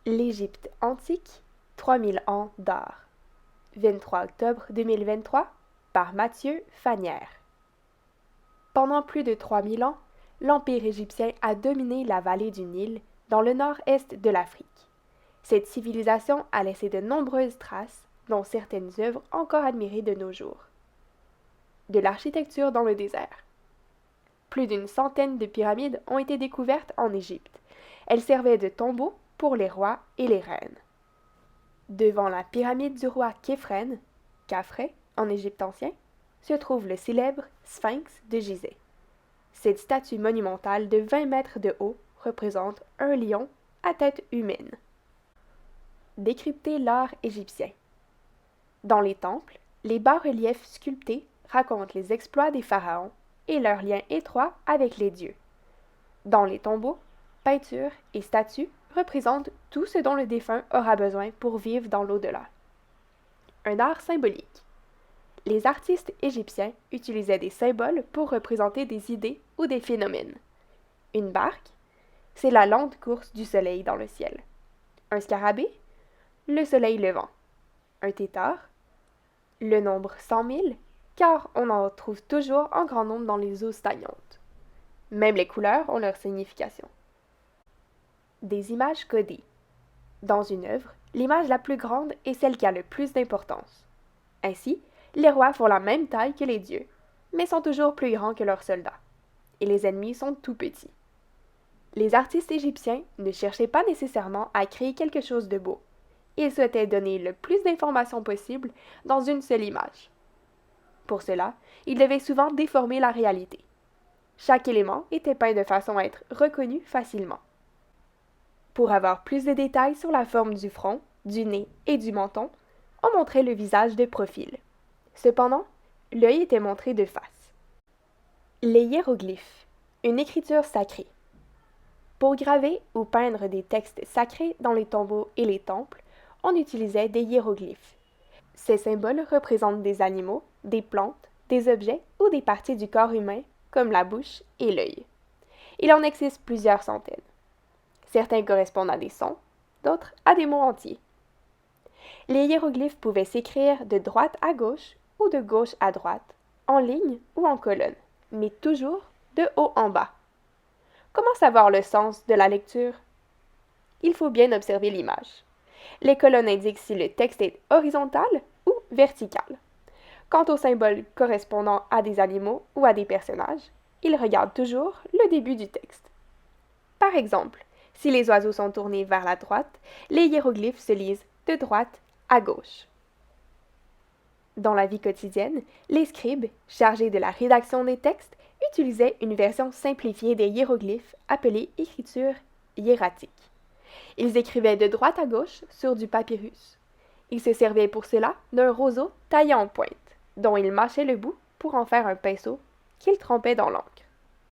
L'Égypte antique, 3000 ans d'art. 23 octobre 2023 par Mathieu Fanière. Pendant plus de 3000 ans, l'Empire égyptien a dominé la vallée du Nil, dans le nord-est de l'Afrique. Cette civilisation a laissé de nombreuses traces, dont certaines œuvres encore admirées de nos jours. De l'architecture dans le désert. Plus d'une centaine de pyramides ont été découvertes en Égypte. Elles servaient de tombeaux pour les rois et les reines. Devant la pyramide du roi Képhren, Khafre en Égypte ancien, se trouve le célèbre Sphinx de Gizeh. Cette statue monumentale de 20 mètres de haut représente un lion à tête humaine. Décrypter l'art égyptien. Dans les temples, les bas-reliefs sculptés racontent les exploits des pharaons et leur lien étroit avec les dieux. Dans les tombeaux, peintures et statues représentent tout ce dont le défunt aura besoin pour vivre dans l'au-delà. Un art symbolique. Les artistes égyptiens utilisaient des symboles pour représenter des idées ou des phénomènes. Une barque, c'est la lente course du soleil dans le ciel. Un scarabée, le soleil levant. Un tétard, le nombre 100 000, car on en trouve toujours en grand nombre dans les eaux stagnantes. Même les couleurs ont leur signification. Des images codées. Dans une œuvre, l'image la plus grande est celle qui a le plus d'importance. Ainsi, les rois font la même taille que les dieux, mais sont toujours plus grands que leurs soldats. Et les ennemis sont tout petits. Les artistes égyptiens ne cherchaient pas nécessairement à créer quelque chose de beau. Ils souhaitaient donner le plus d'informations possible dans une seule image. Pour cela, ils devaient souvent déformer la réalité. Chaque élément était peint de façon à être reconnu facilement. Pour avoir plus de détails sur la forme du front, du nez et du menton, on montrait le visage de profil. Cependant, l'œil était montré de face. Les hiéroglyphes, une écriture sacrée. Pour graver ou peindre des textes sacrés dans les tombeaux et les temples, on utilisait des hiéroglyphes. Ces symboles représentent des animaux, des plantes, des objets ou des parties du corps humain, comme la bouche et l'œil. Il en existe plusieurs centaines. Certains correspondent à des sons, d'autres à des mots entiers. Les hiéroglyphes pouvaient s'écrire de droite à gauche ou de gauche à droite, en ligne ou en colonne, mais toujours de haut en bas. Comment savoir le sens de la lecture? Il faut bien observer l'image. Les colonnes indiquent si le texte est horizontal ou vertical. Quant aux symboles correspondant à des animaux ou à des personnages, ils regardent toujours le début du texte. Par exemple, si les oiseaux sont tournés vers la droite, les hiéroglyphes se lisent de droite à gauche. Dans la vie quotidienne, les scribes, chargés de la rédaction des textes, utilisaient une version simplifiée des hiéroglyphes appelée écriture hiératique. Ils écrivaient de droite à gauche sur du papyrus. Ils se servaient pour cela d'un roseau taillé en pointe, dont ils mâchaient le bout pour en faire un pinceau qu'ils trempaient dans l'encre.